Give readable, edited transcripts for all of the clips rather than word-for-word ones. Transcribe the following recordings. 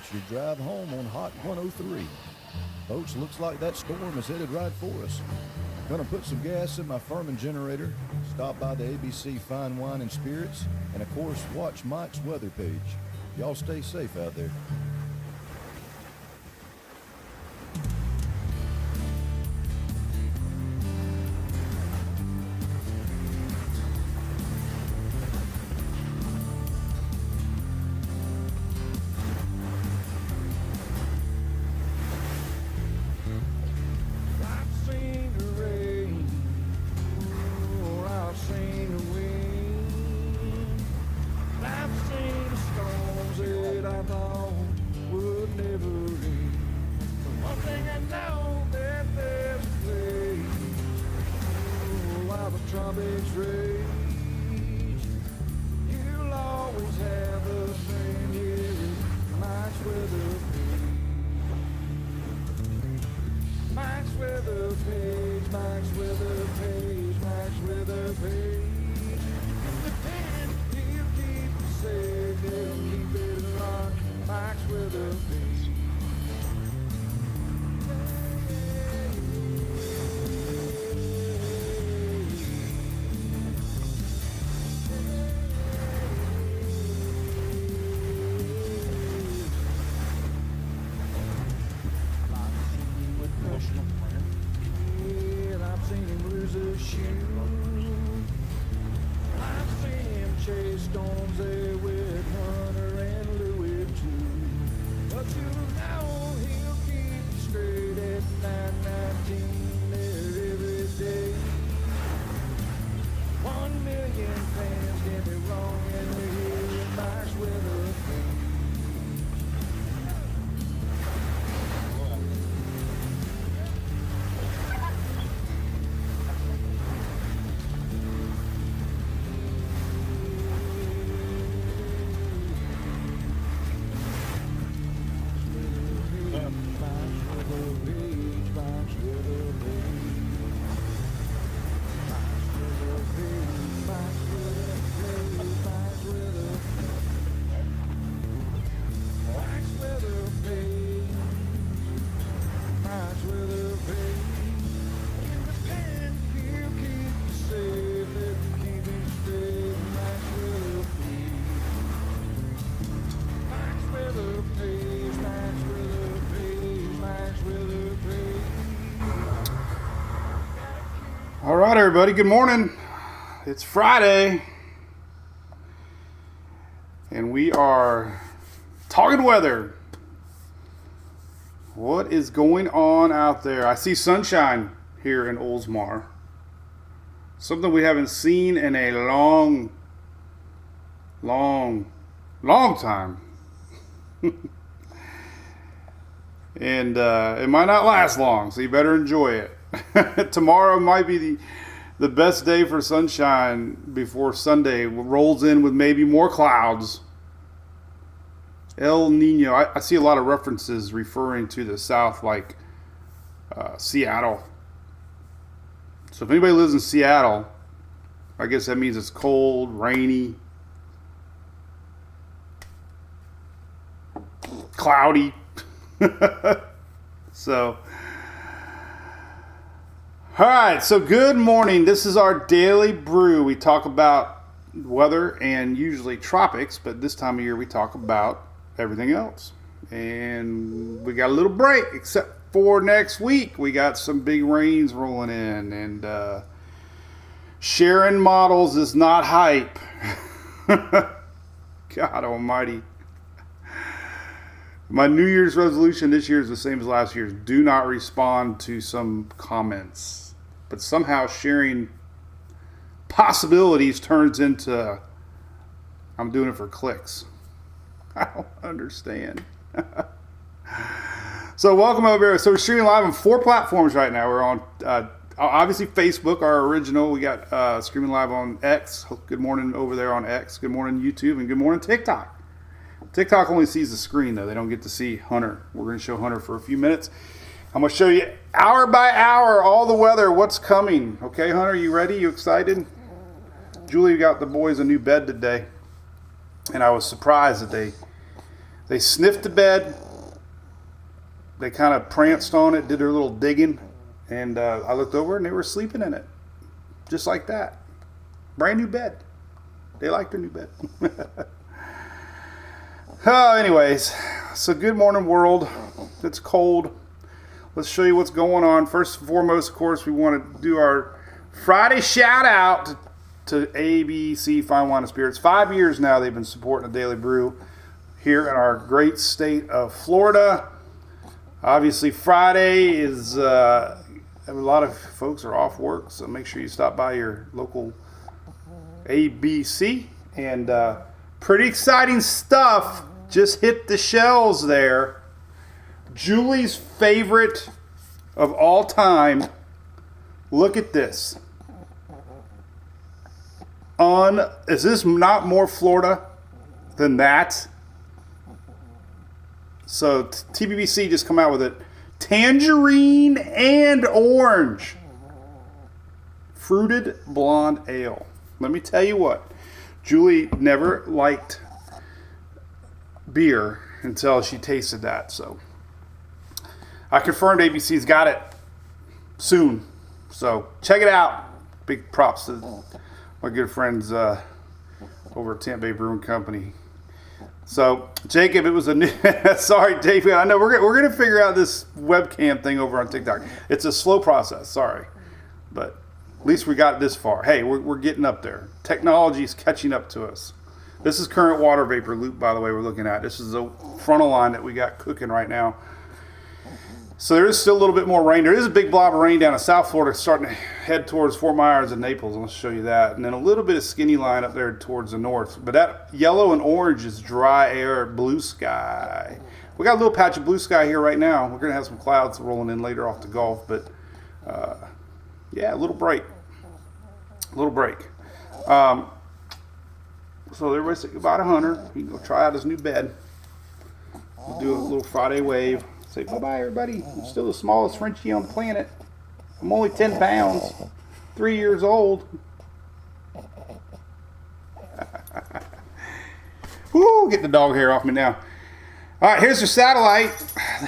starts your drive home on Hot 103. Folks, looks like that storm is headed right for us. Gonna put some gas in my Furman generator, stop by the ABC Fine Wine and Spirits, and of course, watch Mike's weather page. Y'all stay safe out there. Trumpets rage, you'll always have a friend here. Mike's weather page, Mike's weather page, Mike's weather page, Mike's weather page. Depend, he'll keep you safe, he'll keep it locked. Mike's weather page. I've seen him chase storms there with Hunter and Louis too. But you know he'll keep you straight at 919 there every day. 1 million fans get me wrong and we're here in Mike's weather page. All right, everybody, good morning. It's Friday, and we are talking weather. What is going on out there? I see sunshine here in Oldsmar. Something we haven't seen in a long time. And it might not last long, so you better enjoy it. Tomorrow might be the best day for sunshine before Sunday rolls in with maybe more clouds. El Nino. I see a lot of references referring to the South, like Seattle. So if anybody lives in Seattle, I guess that means it's cold, rainy, cloudy. So, all right, so good morning. This is our daily brew. We talk about weather and usually tropics, but this time of year we talk about everything else. And we got a little break, except for next week. We got some big rains rolling in, and sharing models is not hype. God almighty. My New Year's resolution this year is the same as last year's. Do not respond to some comments. But somehow sharing possibilities turns into I'm doing it for clicks. I don't understand. So welcome over here. So we're streaming live on 4 platforms right now. We're on obviously Facebook, our original. We got streaming live on X. Good morning over there on X. Good morning YouTube, and good morning TikTok. TikTok only sees the screen though. They don't get to see Hunter. We're going to show Hunter for a few minutes. I'm going to show you hour by hour all the weather, what's coming. Okay, Hunter, you ready? You excited? Julie got the boys a new bed today, and I was surprised that They sniffed the bed. They kind of pranced on it, did their little digging, and I looked over and they were sleeping in it. Just like that. Brand new bed. They like their new bed. Oh, anyways, so good morning, world. It's cold. Let's show you what's going on. First and foremost, of course, we want to do our Friday shout out to ABC Fine Wine and Spirits. 5 years now they've been supporting the Daily Brew here in our great state of Florida. Obviously, Friday is a lot of folks are off work, so make sure you stop by your local ABC. And pretty exciting stuff just hit the shelves there. Julie's favorite of all time. Look at this. Is this not more Florida than that? So TBBC just come out with it. Tangerine and orange. Fruited blonde ale. Let me tell you what. Julie never liked beer until she tasted that. So I confirmed ABC's got it soon. So check it out. Big props to my good friends over at Tampa Bay Brewing Company. So Jacob, it was a new. Sorry, David. I know we're gonna figure out this webcam thing over on TikTok. It's a slow process. Sorry, but at least we got this far. Hey, we're getting up there. Technology's catching up to us. This is current water vapor loop, by the way, we're looking at. This is the frontal line that we got cooking right now. So there is still a little bit more rain. There is a big blob of rain down in South Florida starting to head towards Fort Myers and Naples. I'll show you that. And then a little bit of skinny line up there towards the north. But that yellow and orange is dry air, blue sky. We got a little patch of blue sky here right now. We're going to have some clouds rolling in later off the Gulf. But yeah, a little break. A little break. So everybody say goodbye to Hunter. He can go try out his new bed. We'll do a little Friday wave. Say bye-bye, everybody. I'm still the smallest Frenchie on the planet. I'm only 10 pounds. 3 years old. Woo, get the dog hair off me now. All right, here's your satellite.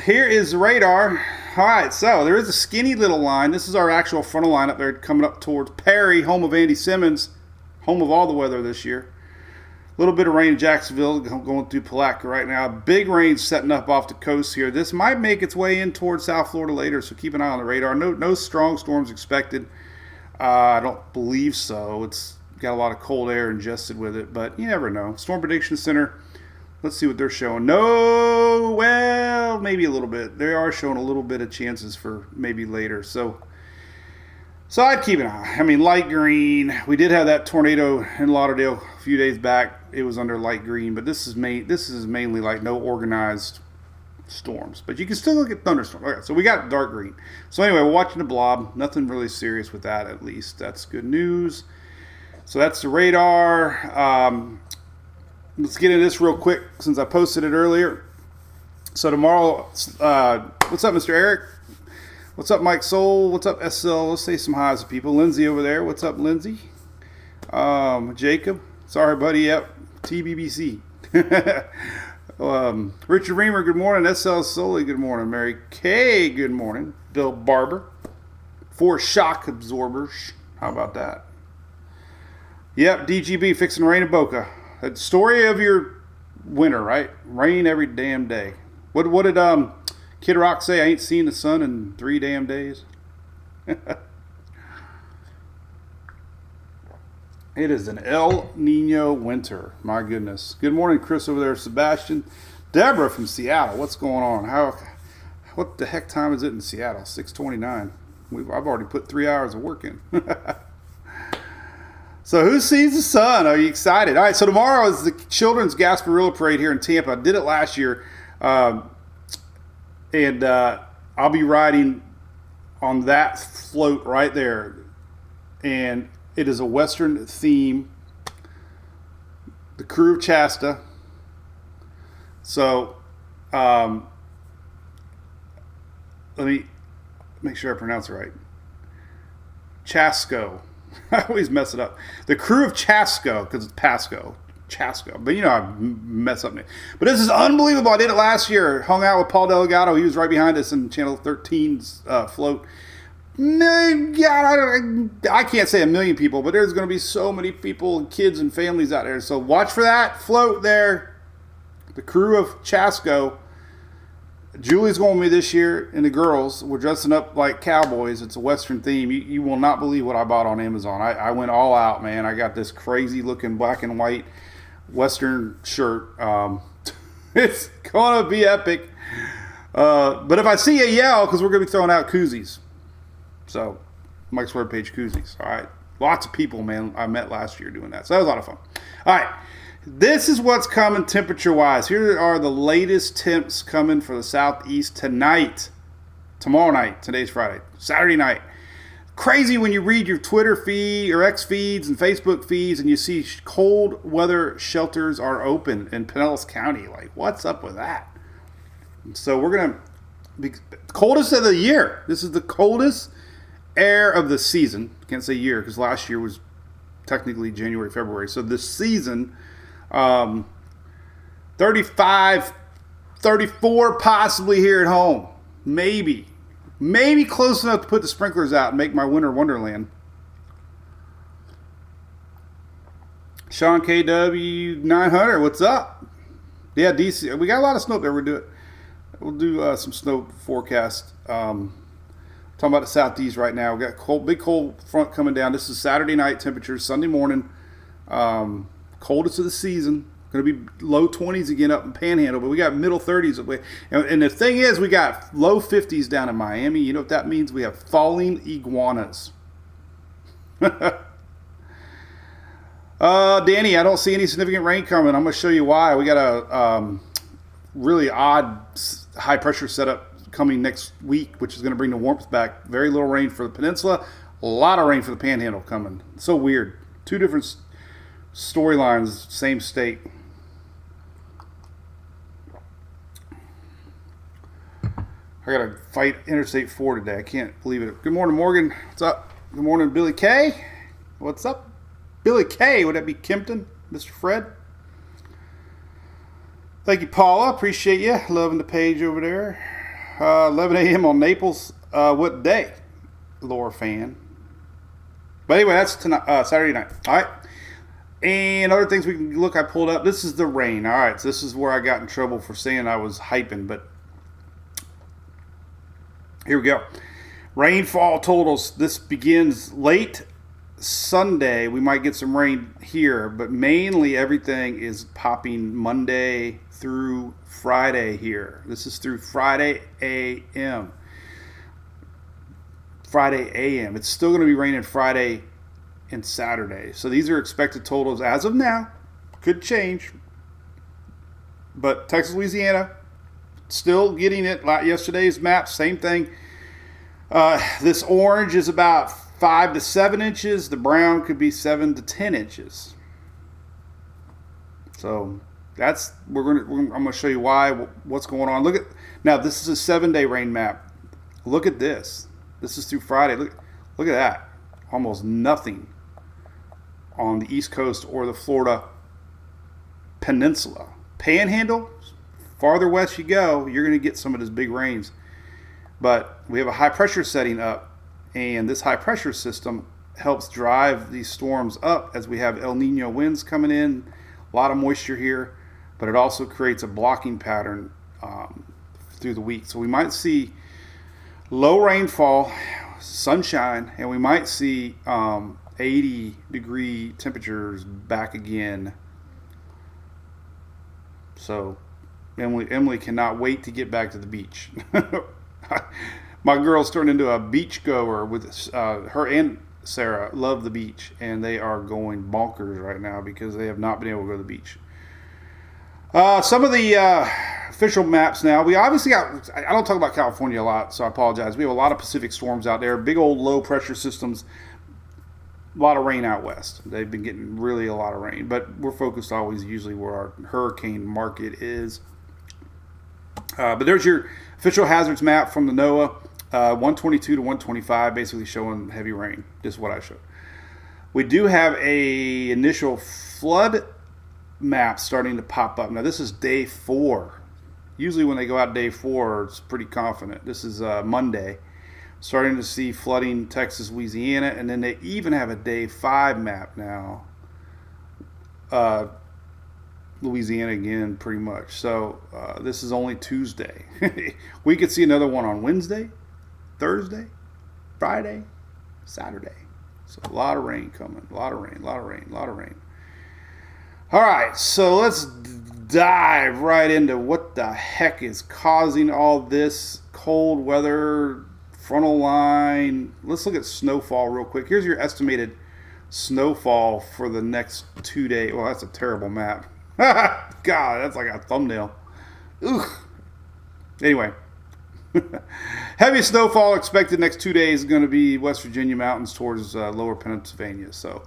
Here is the radar. All right, so there is a skinny little line. This is our actual frontal line up there coming up towards Perry, home of Andy Simmons, home of all the weather this year. A little bit of rain in Jacksonville, going through Palatka right now. Big rain setting up off the coast here. This might make its way in towards South Florida later, so keep an eye on the radar. No strong storms expected. I don't believe so. It's got a lot of cold air ingested with it, but you never know. Storm Prediction Center, let's see what they're showing. No, well, maybe a little bit. They are showing a little bit of chances for maybe later. So I'd keep an eye. I mean, light green. We did have that tornado in Lauderdale a few days back. It was under light green, but this is mainly like no organized storms. But you can still look at thunderstorms. Okay, so we got dark green. So anyway, we're watching the blob. Nothing really serious with that, at least. That's good news. So that's the radar. Let's get into this real quick since I posted it earlier. So tomorrow, what's up, Mr. Eric? What's up, Mike Soul? What's up, SL? Let's say some highs to people. Lindsay over there. What's up, Lindsay? Jacob. Sorry, buddy. Yep. TBBC. Richard Reamer, good morning. SL Solely, good morning. Mary Kay, good morning. Bill Barber. 4 shock absorbers. How about that? Yep, DGB fixing rain in Boca. The story of your winter, right? Rain every damn day. What did Kid Rock say? I ain't seen the sun in 3 damn days. It is an El Nino winter. My goodness. Good morning, Chris over there. Sebastian. Deborah from Seattle. What's going on? What the heck time is it in Seattle? 6:29. I've already put 3 hours of work in. So who sees the sun? Are you excited? All right, so tomorrow is the Children's Gasparilla Parade here in Tampa. I did it last year. And I'll be riding on that float right there. And it is a Western theme. The crew of Shasta. So let me make sure I pronounce it right. Chasco. I always mess it up. The crew of Chasco, because it's Pasco. Chaska. But I mess up. But this is unbelievable. I did it last year. Hung out with Paul Delgado. He was right behind us in Channel 13's float. I can't say a million people, but there's going to be so many people, kids and families out there. So watch for that float there. The crew of Chasco. Julie's going with me this year, and the girls. We're dressing up like cowboys. It's a Western theme. You will not believe what I bought on Amazon. I went all out, man. I got this crazy looking black and white Western shirt. It's going to be epic. But if I see you, yell, because we're going to be throwing out koozies. So, Mike's webpage koozies. All right. Lots of people, man, I met last year doing that. So that was a lot of fun. All right. This is what's coming temperature-wise. Here are the latest temps coming for the Southeast tonight. Tomorrow night. Today's Friday. Saturday night. Crazy when you read your Twitter feed or X feeds and Facebook feeds and you see cold weather shelters are open in Pinellas County. Like, what's up with that? So we're going to be coldest of the year. This is the coldest air of the season. Can't say year because last year was technically January, February. So this season, 35, 34 possibly here at home. Maybe close enough to put the sprinklers out and make my winter wonderland. Sean KW 900, what's up? Yeah, DC. We got a lot of snow there. We'll do some snow forecast. Talking about the Southeast right now. We got big cold front coming down. This is Saturday night temperatures. Sunday morning, coldest of the season. Going to be low 20s again up in Panhandle, but we got middle 30s. And the thing is, we got low 50s down in Miami. You know what that means? We have falling iguanas. Danny, I don't see any significant rain coming. I'm going to show you why. We got a really odd high pressure setup coming next week, which is going to bring the warmth back. Very little rain for the peninsula, a lot of rain for the Panhandle coming. So weird. Two different storylines, same state. I got to fight Interstate 4 today. I can't believe it. Good morning, Morgan. What's up? Good morning, Billy K. What's up? Billy K. Would that be Kempton? Mr. Fred? Thank you, Paula. Appreciate you. Loving the page over there. 11 a.m. on Naples. What day? Laura fan. But anyway, that's tonight, Saturday night. All right. And other things we can look, I pulled up. This is the rain. All right. So this is where I got in trouble for saying I was hyping. But here we go. Rainfall totals. This begins late Sunday. We might get some rain here. But mainly everything is popping Monday through Friday here. This is through Friday a.m. Friday a.m. It's still going to be raining Friday and Saturday. So these are expected totals as of now. Could change. But Texas, Louisiana, still getting it. Like yesterday's map, same thing. This orange is about 5 to 7 inches. The brown could be 7 to 10 inches. So I'm going to show you what's going on. Now this is a 7-day rain map. Look at this. This is through Friday. Look at that. Almost nothing on the East Coast or the Florida Peninsula. Panhandle, farther west you go, you're going to get some of those big rains. But we have a high pressure setting up, and this high pressure system helps drive these storms up as we have El Nino winds coming in, a lot of moisture here, but it also creates a blocking pattern through the week. So we might see low rainfall, sunshine, and we might see 80-degree temperatures back again. So Emily cannot wait to get back to the beach. My girls turned into a beach goer with her and Sarah love the beach, and they are going bonkers right now because they have not been able to go to the beach. Some of the official maps now. We obviously got, I don't talk about California a lot, so I apologize. We have a lot of Pacific storms out there, big old low pressure systems, a lot of rain out west. They've been getting really a lot of rain, but we're focused always usually where our hurricane market is. But there's your official hazards map from the NOAA, 122 to 125, basically showing heavy rain, just what I showed. We do have a initial flood maps starting to pop up. Now, this is day 4. Usually when they go out day 4, it's pretty confident. This is Monday. Starting to see flooding Texas, Louisiana, and then they even have a day 5 map now. Louisiana again, pretty much. So this is only Tuesday. We could see another one on Wednesday, Thursday, Friday, Saturday. So a lot of rain coming. A lot of rain, a lot of rain, a lot of rain. All right, so let's dive right into what the heck is causing all this cold weather, frontal line. Let's look at snowfall real quick. Here's your estimated snowfall for the next 2 days. Well, that's a terrible map. God, that's like a thumbnail. Ugh. Anyway, heavy snowfall expected next 2 days is going to be West Virginia mountains towards lower Pennsylvania. So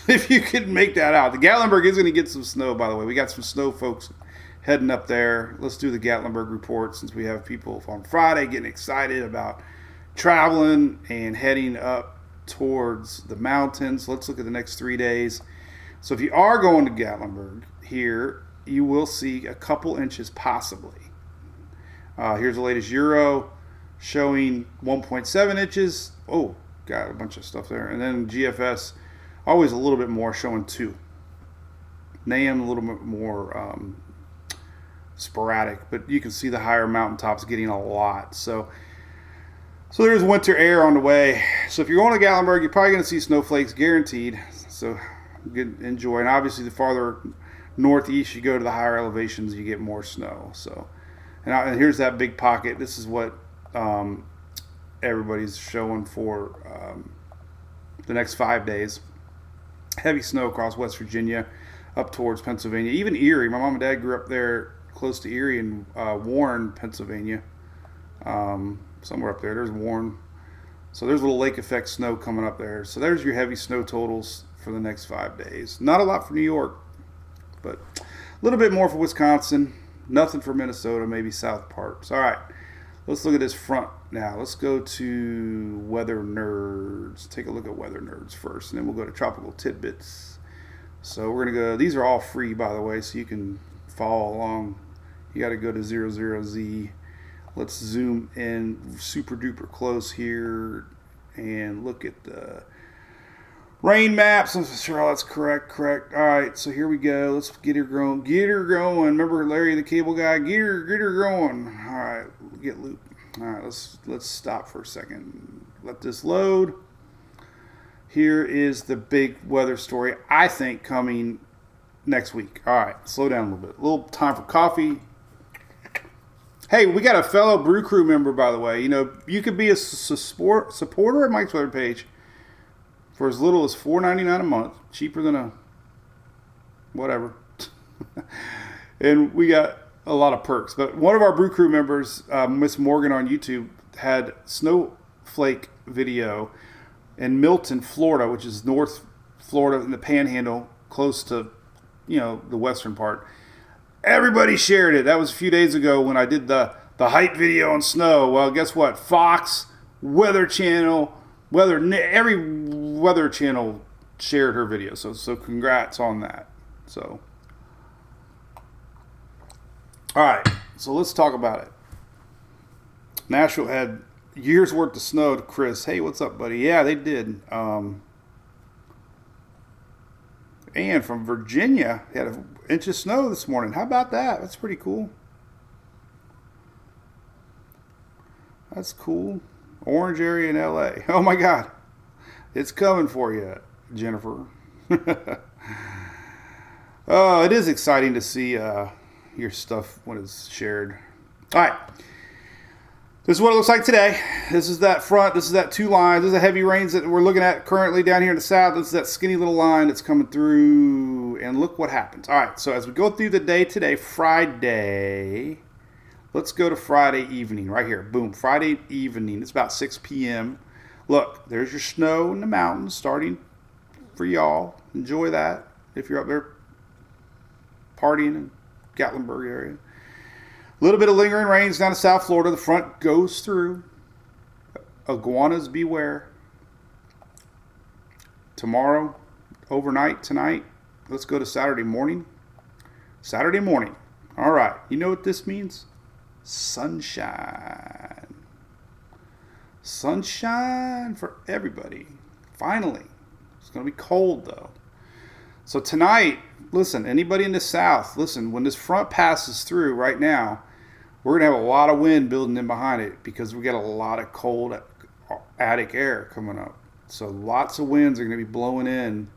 if you can make that out. The Gatlinburg is going to get some snow, by the way. We got some snow folks heading up there. Let's do the Gatlinburg report since we have people on Friday getting excited about traveling and heading up towards the mountains. Let's look at the next 3 days. So if you are going to Gatlinburg here, you will see a couple inches possibly. Here's the latest Euro showing 1.7 inches. Oh, got a bunch of stuff there. And then GFS, always a little bit more, showing 2. NAM a little bit more sporadic, but you can see the higher mountaintops getting a lot. So there's winter air on the way. So if you're going to Gatlinburg, you're probably going to see snowflakes guaranteed. So good, enjoy. And obviously, the farther northeast you go to the higher elevations, you get more snow. So, and here's that big pocket. This is what everybody's showing for the next 5 days. Heavy snow across West Virginia, up towards Pennsylvania, even Erie. My mom and dad grew up there, close to Erie and Warren, Pennsylvania. Somewhere up there. There's Warren. So there's a little lake effect snow coming up there. So there's your heavy snow totals for the next 5 days. Not a lot for New York, but a little bit more for Wisconsin. Nothing for Minnesota, maybe south parts. All right, let's look at this front now. Let's go to Weather Nerds. Take a look at Weather Nerds first, and then we'll go to Tropical Tidbits. So we're going to go, these are all free, by the way, so you can follow along. You got to go to 00Z. Let's zoom in super duper close here and look at the rain maps. I'm sure that's correct. All right, so here we go. Let's get her going. Remember Larry the Cable Guy? Get her going. All right, get loop. All right, let's stop for a second. Let this load. Here is the big weather story, I think, coming next week. All right, slow down a little bit. A little time for coffee. Hey, we got a fellow Brew Crew member, by the way. You know, you could be a supporter of Mike's Weather Page for as little as $4.99 a month, cheaper than a whatever. And we got a lot of perks. But one of our Brew Crew members, Miss Morgan on YouTube, had snowflake video in Milton, Florida, which is North Florida in the Panhandle, close to, the western part. Everybody shared it. That was a few days ago when I did the hype video on snow. Well, guess what? Fox, Weather Channel, every Weather Channel shared her video. So congrats on that. So, all right. So let's talk about it. Nashville had years worth of snow to Chris. Hey, what's up, buddy? Yeah, they did. And from Virginia, they had an inch of snow this morning. How about that? That's pretty cool. That's cool. Orange area in LA. Oh my God. It's coming for you, Jennifer. Oh, it is exciting to see your stuff when it's shared. All right. This is what it looks like today. This is that front. This is that 2 lines. This is the heavy rains that we're looking at currently down here in the south. This is that skinny little line that's coming through. And look what happens. All right, so as we go through the day today, Friday, let's go to Friday evening right here. Boom, Friday evening. It's about 6 p.m. Look, there's your snow in the mountains starting for y'all. Enjoy that if you're up there partying in Gatlinburg area. A little bit of lingering rains down in South Florida. The front goes through. Iguanas beware. Tomorrow, overnight, tonight, Let's go to Saturday morning. Saturday morning. All right. You know what this means? Sunshine. Sunshine for everybody. Finally. It's going to be cold, though. So tonight, listen, anybody in the south, listen, when this front passes through right now, we're going to have a lot of wind building in behind it because we got a lot of cold attic air coming up. So lots of winds are going to be blowing in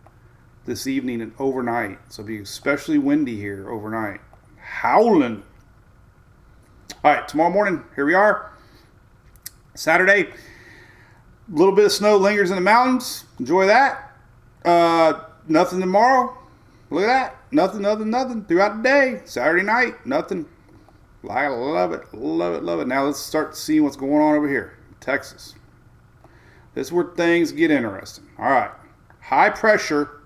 this evening and overnight. So it'll be especially windy here overnight. Howling. All right, tomorrow morning, here we are. Saturday, a little bit of snow lingers in the mountains. Enjoy that. Nothing tomorrow. Look at that. Nothing throughout the day. Saturday night, nothing. I love it. Love it. Now let's start seeing what's going on over here. Texas. This is where things get interesting. All right. High pressure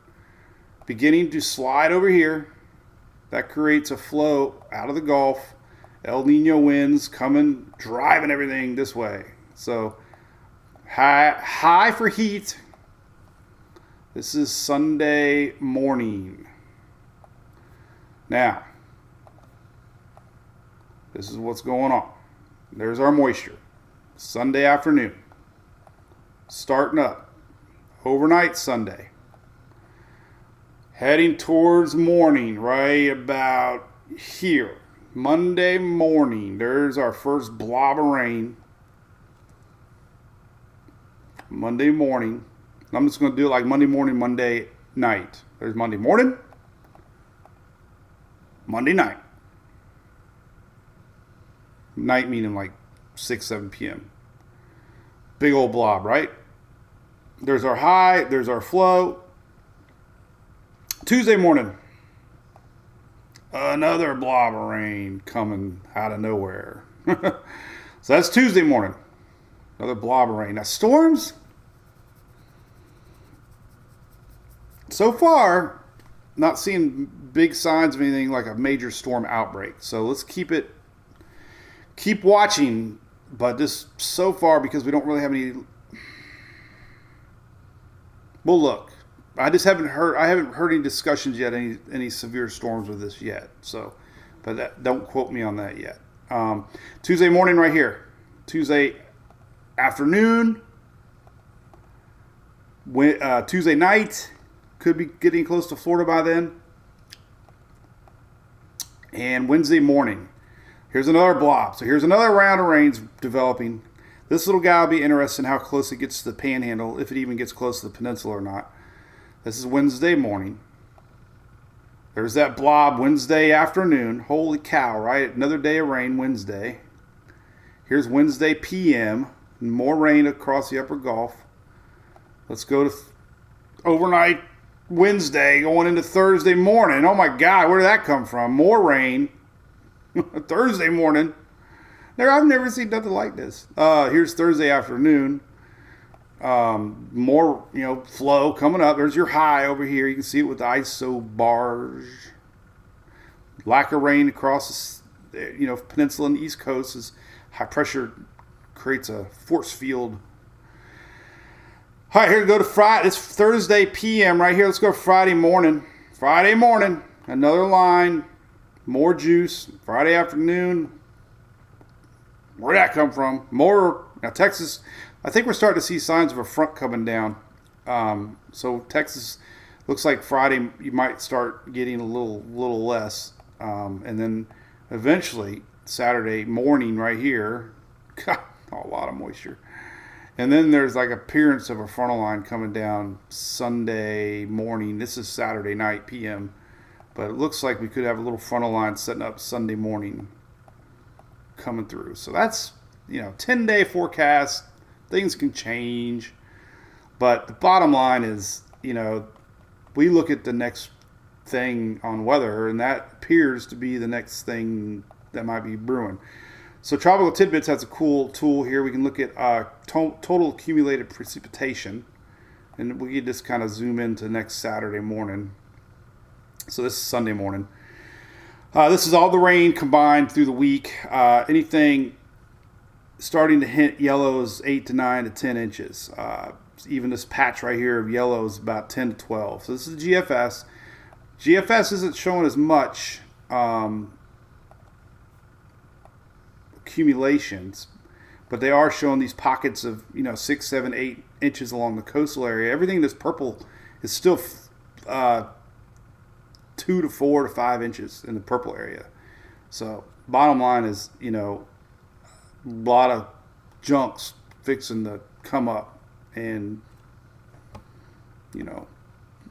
beginning to slide over here. That creates a flow out of the Gulf. El Nino winds coming, driving everything this way. So high for heat. This is Sunday morning. Now, this is what's going on. There's our moisture. Sunday afternoon. Starting up. Overnight Sunday. Heading towards morning, right about here. Monday morning. There's our first blob of rain. Monday morning. I'm just going to do it like Monday morning, Monday night. There's Monday morning. Monday night. Night meaning like 6, 7 p.m. Big old blob, right? There's our high. There's our flow. Tuesday morning. Another blob of rain coming out of nowhere. So that's Tuesday morning. Another blob of rain. Now storms. So far, not seeing big signs of anything like a major storm outbreak. So let's keep watching. But just so far, because we don't really have any. Well, look, I haven't heard any discussions yet, any severe storms with this yet. So, but don't quote me on that yet. Tuesday morning, right here. Tuesday afternoon. Tuesday night. Could be getting close to Florida by then. And Wednesday morning. Here's another blob. So here's another round of rains developing. This little guy will be interested in how close it gets to the panhandle, if it even gets close to the peninsula or not. This is Wednesday morning. There's that blob Wednesday afternoon. Holy cow, right? Another day of rain Wednesday. Here's Wednesday p.m. More rain across the upper Gulf. Let's go to overnight Wednesday going into Thursday morning. Oh my God, where did that come from? More rain. Thursday morning. I've never seen nothing like this. Here's Thursday afternoon. More, flow coming up. There's your high over here. You can see it with the ISO bars. Lack of rain across the, peninsula and the East Coast is high pressure creates a force field. All right, here we go to Friday. It's Thursday p.m. right here. Let's go Friday morning. Friday morning, another line, more juice. Friday afternoon, where'd that come from? More. Now, Texas, I think we're starting to see signs of a front coming down. So Texas looks like Friday you might start getting a little less. And then eventually Saturday morning right here, God, a lot of moisture. And then there's like appearance of a frontal line coming down Sunday morning. This is Saturday night p.m. But it looks like we could have a little frontal line setting up Sunday morning coming through. So that's, 10-day forecast. Things can change. But the bottom line is, we look at the next thing on weather, and that appears to be the next thing that might be brewing. So Tropical Tidbits has a cool tool here. We can look at total accumulated precipitation, and we can just kind of zoom into next Saturday morning. So this is Sunday morning. This is all the rain combined through the week. Anything starting to hint yellow is 8 to 9 to 10 inches. Even this patch right here of yellow is about 10 to 12. So this is the GFS. GFS isn't showing as much accumulations, but they are showing these pockets of 6, 7, 8 inches along the coastal area. Everything that's purple is still 2 to 4 to 5 inches in the purple area. So bottom line is, a lot of junks fixing to come up and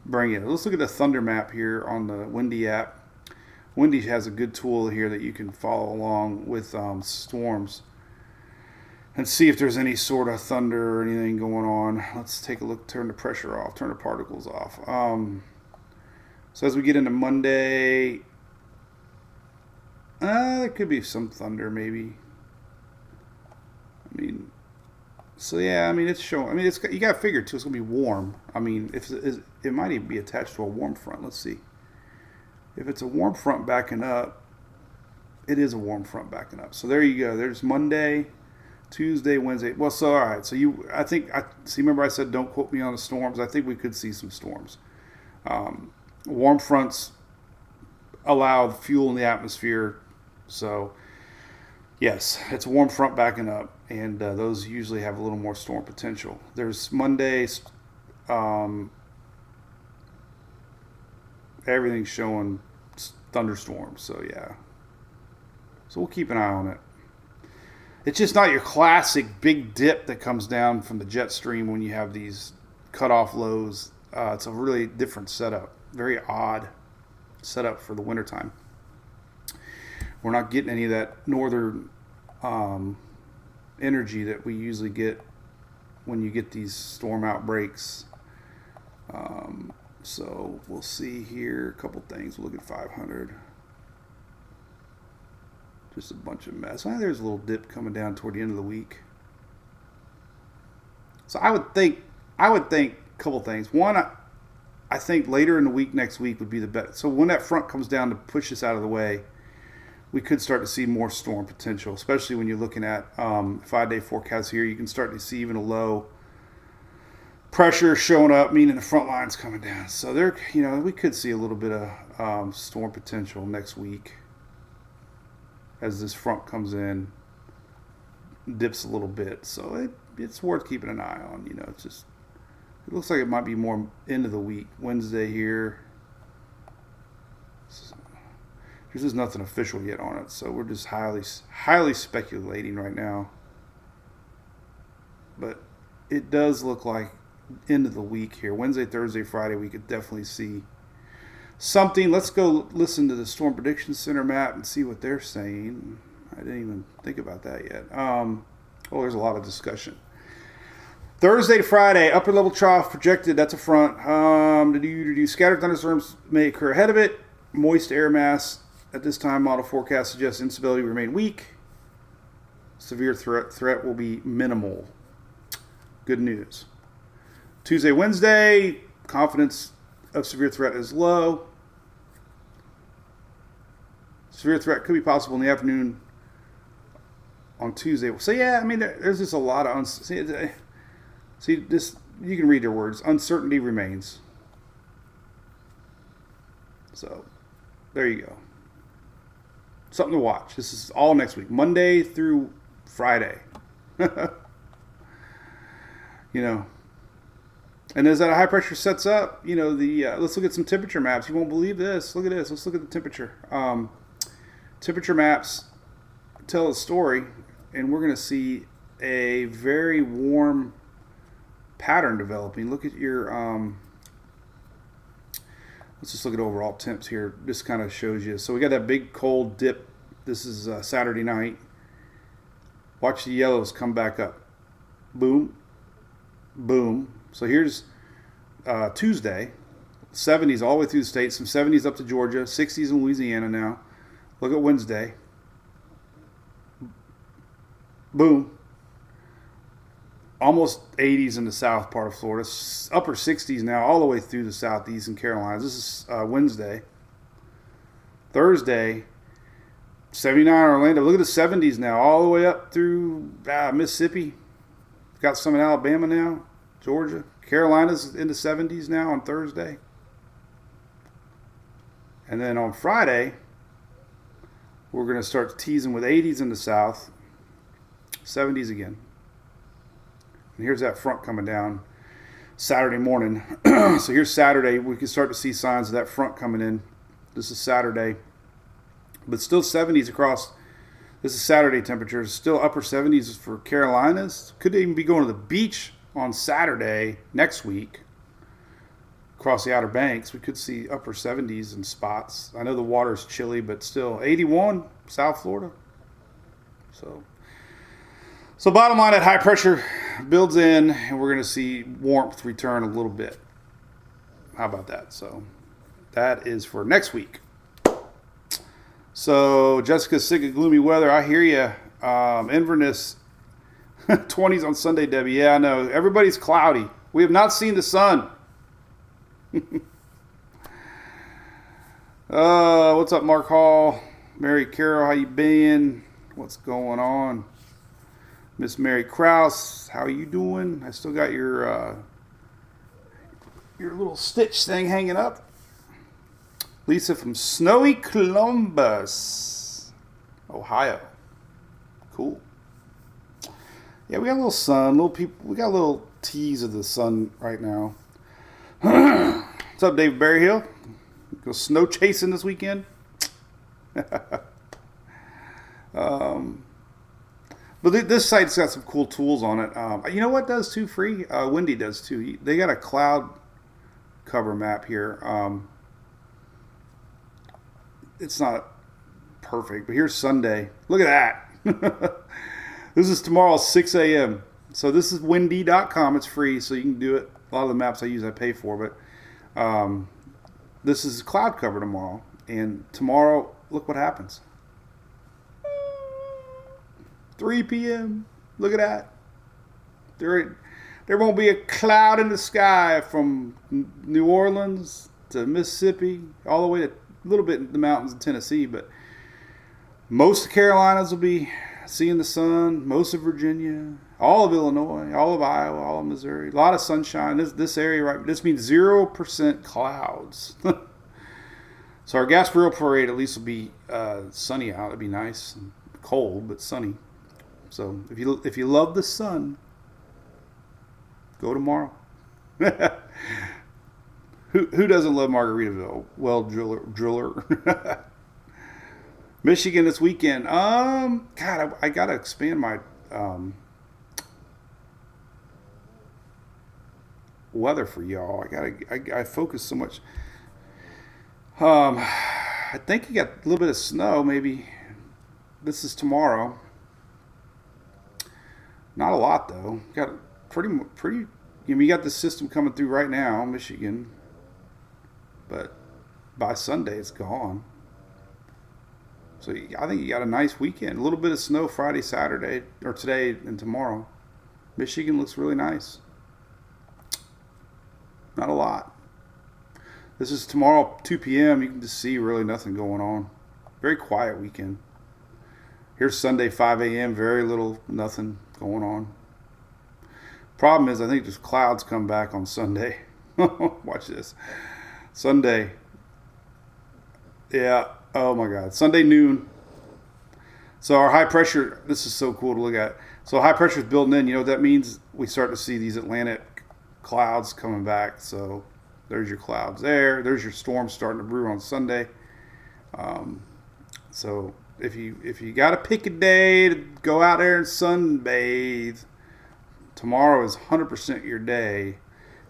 bring it. Let's look at the thunder map here on the Windy app. Windy has a good tool here that you can follow along with storms and see if there's any sort of thunder or anything going on. Let's take a look. Turn the pressure off. Turn the particles off. So as we get into Monday, there could be some thunder maybe. It's showing. You got to figure too. It's gonna be warm. It might even be attached to a warm front. Let's see. If it's a warm front backing up, it is a warm front backing up. So there you go. There's Monday, Tuesday, Wednesday. Well, so all right. So remember I said don't quote me on the storms. I think we could see some storms. Warm fronts allow fuel in the atmosphere. So yes, it's a warm front backing up, and those usually have a little more storm potential. There's Mondays. Everything's showing thunderstorms, so yeah. So we'll keep an eye on it. It's just not your classic big dip that comes down from the jet stream when you have these cutoff lows. It's a really different setup. Very odd setup for the wintertime. We're not getting any of that northern energy that we usually get when you get these storm outbreaks. So we'll see here a couple things. We'll look at 500. Just a bunch of mess. There's a little dip coming down toward the end of the week. So I would think a couple things. One, I think later in the week, next week would be the best. So when that front comes down to push this out of the way, we could start to see more storm potential, especially when you're looking at 5-day forecast here. You can start to see even a low pressure showing up, meaning the front line's coming down. So we could see a little bit of storm potential next week as this front comes in, dips a little bit. So it's worth keeping an eye on. It looks like it might be more end of the week. Wednesday here. There's just nothing official yet on it, so we're just highly speculating right now. But it does look like end of the week here. Wednesday, Thursday, Friday, we could definitely see something. Let's go listen to the Storm Prediction Center map and see what they're saying. I didn't even think about that yet. There's a lot of discussion. Thursday to Friday, upper level trough projected. That's a front. Scattered thunderstorms may occur ahead of it. Moist air mass at this time. Model forecast suggests instability will remain weak. Severe threat will be minimal. Good news. Tuesday, Wednesday, confidence of severe threat is low. Severe threat could be possible in the afternoon on Tuesday. So there's just a lot of see this. You can read their words. Uncertainty remains. So there you go. Something to watch. This is all next week, Monday through Friday. And as that high pressure sets up, let's look at some temperature maps. You won't believe this. Look at this. Let's look at the temperature. Temperature maps tell a story, and we're going to see a very warm pattern developing. Look at your, let's just look at overall temps here. This kind of shows you. So we got that big cold dip. This is Saturday night. Watch the yellows come back up. Boom. Boom. So here's Tuesday, 70s all the way through the state, some 70s up to Georgia, 60s in Louisiana now. Look at Wednesday. Boom. Almost 80s in the south part of Florida, upper 60s now all the way through the southeast and Carolinas. This is Wednesday. Thursday, 79 Orlando. Look at the 70s now all the way up through Mississippi. Got some in Alabama now. Georgia, Carolina's in the 70s now on Thursday. And then on Friday, we're going to start teasing with 80s in the south, 70s again. And here's that front coming down Saturday morning. So here's Saturday. We can start to see signs of that front coming in. This is Saturday. But still 70s across. This is Saturday temperatures. Still upper 70s for Carolinas. Could even be going to the beach on Saturday next week. Across the Outer Banks, we could see upper 70s in spots. I know the water's chilly, but still 81 South Florida. So bottom line, that high pressure builds in, and we're going to see warmth return a little bit. How about that? So that is for next week. So Jessica's sick of gloomy weather. I hear you. Inverness, 20s on Sunday, Debbie. Yeah, I know. Everybody's cloudy. We have not seen the sun. What's up, Mark Hall? Mary Carroll, how you been? What's going on? Miss Mary Krause, how you doing? I still got your little stitch thing hanging up. Lisa from snowy Columbus, Ohio. Cool. Yeah, we got a little sun, little people. We got a little tease of the sun right now. What's up, Dave Berryhill? Go snow chasing this weekend. But this site's got some cool tools on it. You know what does too? Free. Windy does too. They got a cloud cover map here. It's not perfect, but here's Sunday. Look at that. This is tomorrow, 6 a.m. So this is windy.com. It's free, so you can do it. A lot of the maps I use, I pay for, but this is cloud cover tomorrow. And tomorrow, look what happens. 3 p.m. Look at that. There won't be a cloud in the sky from New Orleans to Mississippi, all the way to a little bit in the mountains in Tennessee, but most of Carolinas will be seeing the sun, most of Virginia, all of Illinois, all of Iowa, all of Missouri. A lot of sunshine. This area, right? This means 0% clouds. So our Gasparilla Parade at least will be sunny out. It'll be nice and cold, but sunny. So if you love the sun, go tomorrow. Who doesn't love Margaritaville? Well, driller. Michigan this weekend. God, I gotta expand my weather for y'all. I focus so much. I think you got a little bit of snow. Maybe this is tomorrow. Not a lot though. Got pretty. You got the system coming through right now, Michigan. But by Sunday, it's gone. So I think you got a nice weekend. A little bit of snow Friday, Saturday, or today and tomorrow. Michigan looks really nice. Not a lot. This is tomorrow, 2 p.m. You can just see really nothing going on. Very quiet weekend. Here's Sunday, 5 a.m. Very little, nothing going on. Problem is, I think there's clouds come back on Sunday. Watch this. Sunday. Yeah. Oh my God. Sunday noon. So our high pressure, this is so cool to look at. So high pressure is building in. You know what that means? We start to see these Atlantic clouds coming back. So there's your clouds there. There's your storm starting to brew on Sunday. So if you got to pick a day to go out there and sunbathe, tomorrow is 100% your day.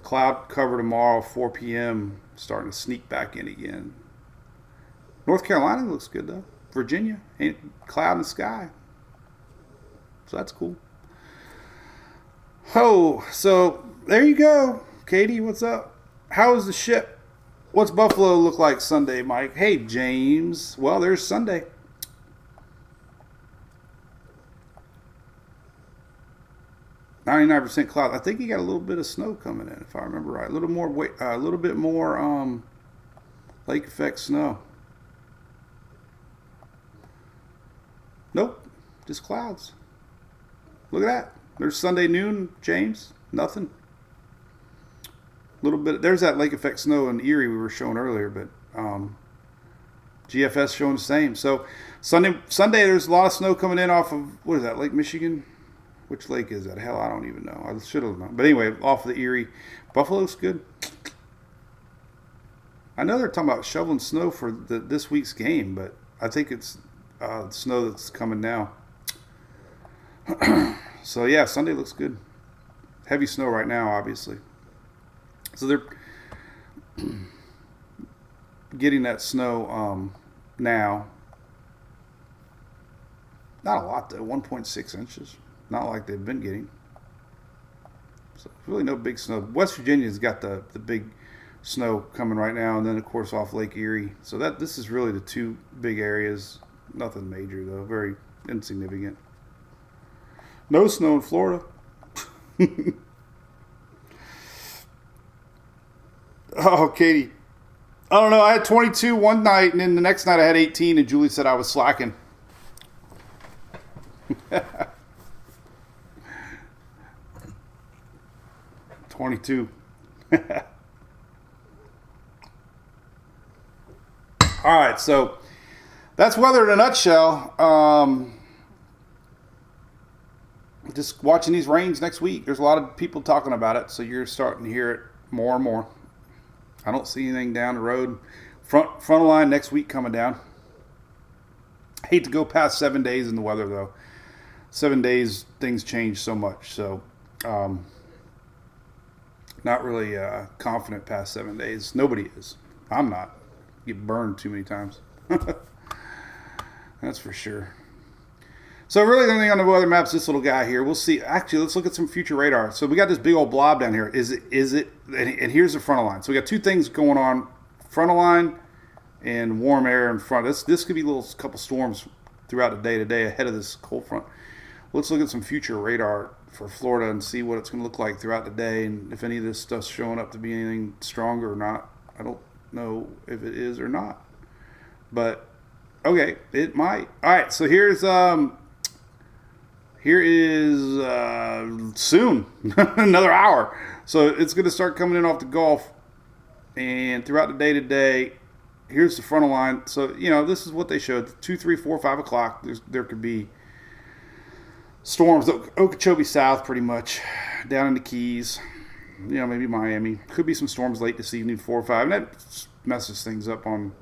Cloud cover tomorrow, 4 p.m. Starting to sneak back in again. North Carolina looks good though. Virginia, ain't cloud in the sky. So that's cool. Oh, so there you go. Katie, what's up? How is the ship? What's Buffalo look like Sunday, Mike? Hey, James. Well, there's Sunday. %cloud. I think you got a little bit of snow coming in, if I remember right. A little bit more lake effect snow. Nope, just clouds. Look at that. There's Sunday noon, James. Nothing. A little bit. There's that lake effect snow in Erie we were showing earlier, but GFS showing the same. So Sunday there's a lot of snow coming in off of, what is that, Lake Michigan? Which lake is that? Hell, I don't even know. I should have known. But anyway, off of the Erie. Buffalo looks good. I know they're talking about shoveling snow for this week's game, but I think it's snow that's coming now. So yeah, Sunday looks good. Heavy snow right now, obviously. So they're getting that snow now. Not a lot though, 1.6 inches. Not like they've been getting. So really no big snow. West Virginia's got the big snow coming right now, and then of course off Lake Erie. So this is really the two big areas. Nothing major though, very insignificant. No snow in Florida. Oh, Katie. I don't know. I had 22 one night, and then the next night I had 18, and Julie said I was slacking. 22. All right, so that's weather in a nutshell. Just watching these rains next week. There's a lot of people talking about it, so you're starting to hear it more and more. I don't see anything down the road. Front of line next week coming down. I hate to go past 7 days in the weather, though. 7 days, things change so much. So, not really confident past 7 days. Nobody is. I'm not. Get burned too many times. That's for sure. So really the only thing on the weather map is this little guy here. We'll see. Actually, let's look at some future radar. So we got this big old blob down here. Is it, and here's the frontal line. So we got two things going on. Frontal line and warm air in front. This could be a couple storms throughout the day today ahead of this cold front. Let's look at some future radar for Florida and see what it's going to look like throughout the day, and if any of this stuff's showing up to be anything stronger or not. I don't know if it is or not, but okay, it might. All right, so here is soon another hour. So it's going to start coming in off the Gulf, and throughout the day today, here's the frontal line. So this is what they showed: 2, 3, 4, 5 o'clock. There could be storms, Okeechobee south, pretty much down in the Keys. Maybe Miami. Could be some storms late this evening, 4 or 5, and that messes things up on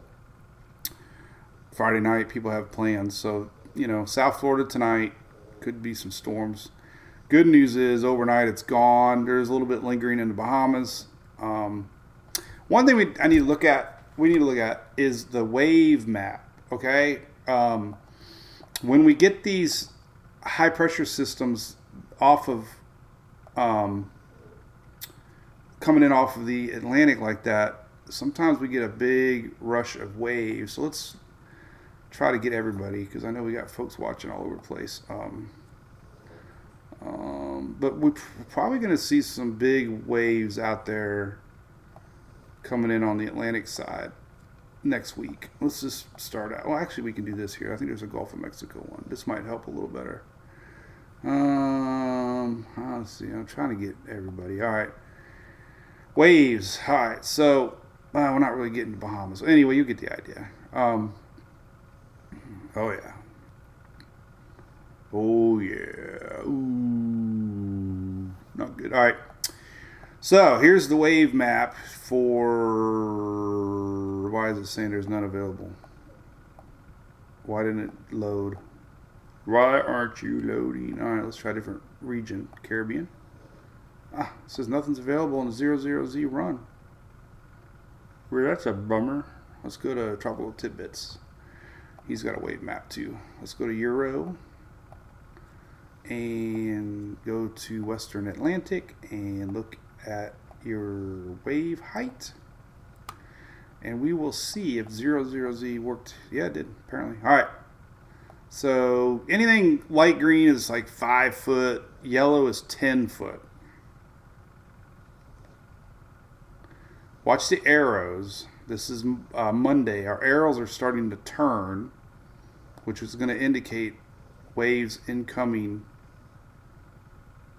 Friday night. People have plans, so South Florida tonight could be some storms. Good news is overnight it's gone. There's a little bit lingering in the Bahamas. One thing we need to look at is the wave map. Okay, when we get these high pressure systems off of coming in off of the Atlantic like that, sometimes we get a big rush of waves. So let's try to get everybody, because I know we got folks watching all over the place. But we're probably going to see some big waves out there coming in on the Atlantic side next week. Let's just start out. Well, actually, we can do this here. I think there's a Gulf of Mexico one. This might help a little better. Let's see. I'm trying to get everybody. All right. Waves. All right. So we're not really getting to Bahamas. Anyway, you get the idea. Oh yeah. Oh yeah. Ooh. Not good. All right. So here's the wave map for. Why is it saying there's none available? Why didn't it load? Why aren't you loading? All right, let's try a different region. Caribbean. It says nothing's available in the 00Z run. Well, that's a bummer. Let's go to Tropical Tidbits. He's got a wave map too. Let's go to Euro and go to Western Atlantic and look at your wave height. And we will see if 00Z worked. Yeah, it did, apparently. All right. So anything light green is like 5 foot. Yellow is 10 foot. Watch the arrows. This is Monday. Our arrows are starting to turn, which is going to indicate waves incoming.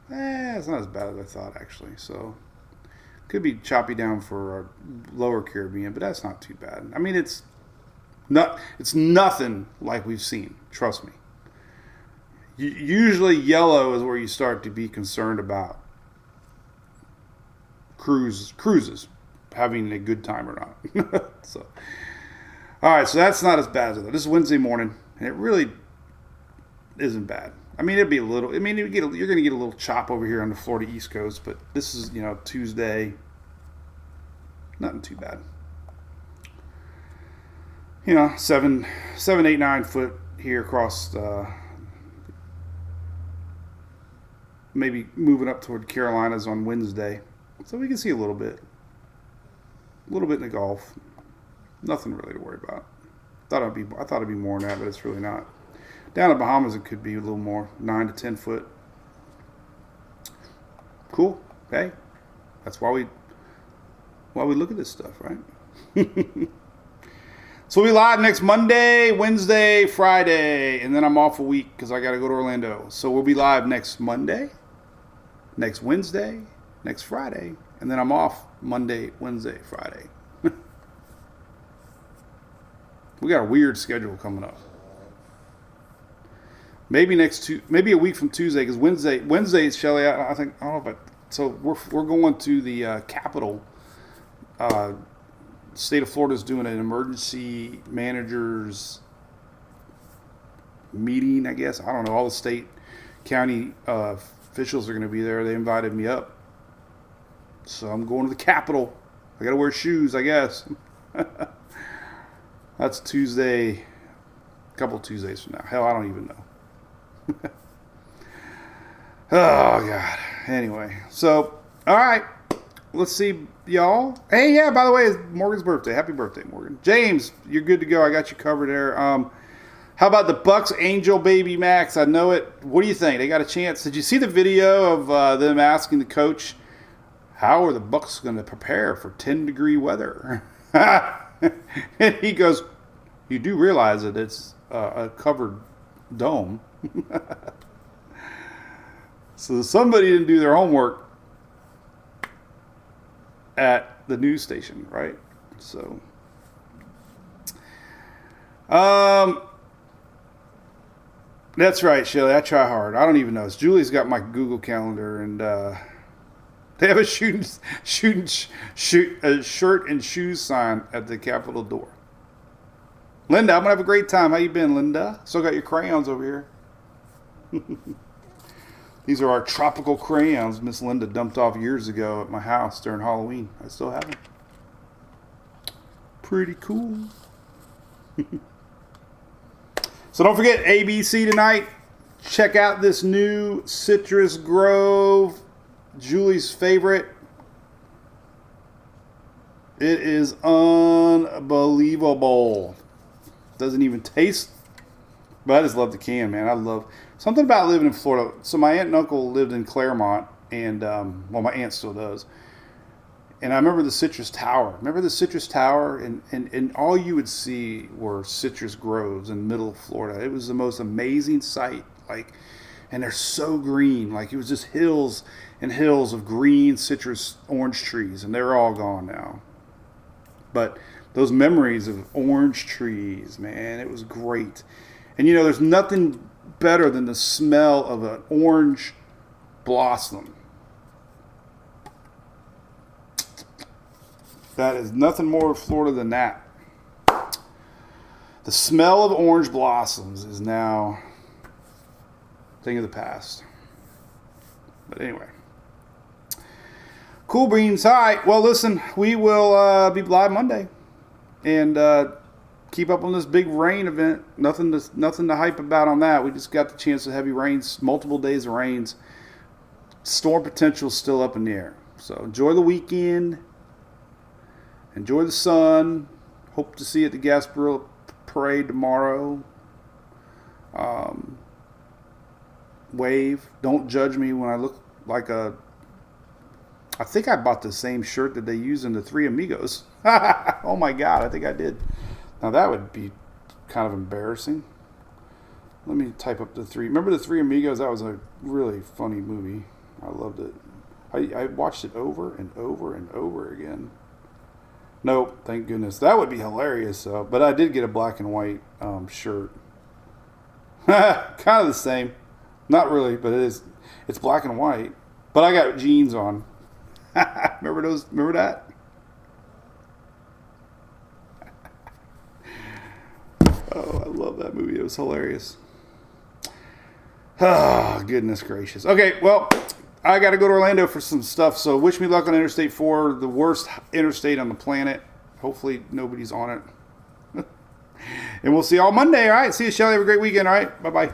It's not as bad as I thought, actually. So could be choppy down for our lower Caribbean, but that's not too bad. I mean, it's It's nothing like we've seen. Trust me. Usually yellow is where you start to be concerned about cruises having a good time or not. So, all right, so that's not as bad as that. This is Wednesday morning, and it really isn't bad. I mean, it'd be a little. I mean, you're going to get a little chop over here on the Florida East Coast, but this is Tuesday. Nothing too bad. 7, 8, 9 foot here across. Maybe moving up toward Carolinas on Wednesday, so we can see a little bit in the Gulf. Nothing really to worry about. I thought it'd be more than that, but it's really not. Down in Bahamas, it could be a little more, 9 to 10 foot. Cool. Hey, that's why we look at this stuff, right? So we'll be live next Monday, Wednesday, Friday, and then I'm off a week because I got to go to Orlando. So we'll be live next Monday, next Wednesday, next Friday, and then I'm off Monday, Wednesday, Friday. We got a weird schedule coming up. Maybe maybe a week from Tuesday, because Wednesday, Shelly, I don't know so we're going to the Capitol. State of Florida is doing an emergency managers meeting, I guess. I don't know. All the state, county officials are going to be there. They invited me up. So I'm going to the Capitol. I got to wear shoes, I guess. That's Tuesday, a couple Tuesdays from now. Hell, I don't even know. Oh, God. Anyway, so, all right. Let's see, y'all. Hey, yeah, by the way, it's Morgan's birthday. Happy birthday, Morgan. James, you're good to go. I got you covered there. How about the Bucks Angel Baby Max? I know it. What do you think? They got a chance. Did you see the video of them asking the coach, how are the Bucks going to prepare for 10-degree weather? And he goes, you do realize that it's a covered dome. So somebody didn't do their homework at the news station, right? So, that's right, Shelly. I try hard. I don't even know. Julie's got my Google Calendar, and they have a shirt and shoes sign at the Capitol door. Linda, I'm gonna have a great time. How you been, Linda? Still got your crayons over here. These are our tropical crayons Miss Linda dumped off years ago at my house during Halloween. I still have them. Pretty cool. So don't forget ABC tonight. Check out this new Citrus Grove, Julie's favorite. It is unbelievable. Doesn't even taste, but I just love the can, man. I love something about living in Florida. So my aunt and uncle lived in Claremont, and well, my aunt still does. And I remember the Citrus Tower. Remember the Citrus Tower? And all you would see were citrus groves in the middle of Florida. It was the most amazing sight. And they're so green. Like, it was just hills and hills of green citrus orange trees. And they're all gone now. But those memories of orange trees, man, it was great. And there's nothing better than the smell of an orange blossom. That is nothing more Florida than that. The smell of orange blossoms is now a thing of the past. But anyway. Cool beans. All right. Well, listen, we will be live Monday. And keep up on this big rain event. Nothing to hype about on that. We just got the chance of heavy rains, multiple days of rains. Storm potential is still up in the air. So enjoy the weekend. Enjoy the sun. Hope to see you at the Gasparilla Parade tomorrow. Wave. Don't judge me when I look like I think I bought the same shirt that they use in the Three Amigos. Oh my God, I think I did. Now that would be kind of embarrassing. Let me type up the three. Remember the Three Amigos? That was a really funny movie. I loved it. I watched it over and over and over again. Nope, thank goodness. That would be hilarious. But I did get a black and white shirt. Kind of the same. Not really, but it is. It's black and white. But I got jeans on. Remember those? Remember that? Oh, I love that movie. It was hilarious. Oh, goodness gracious. Okay, well, I got to go to Orlando for some stuff. So wish me luck on Interstate 4, the worst interstate on the planet. Hopefully nobody's on it. And we'll see y'all Monday, all right? See you, Shelly. Have a great weekend, all right? Bye-bye.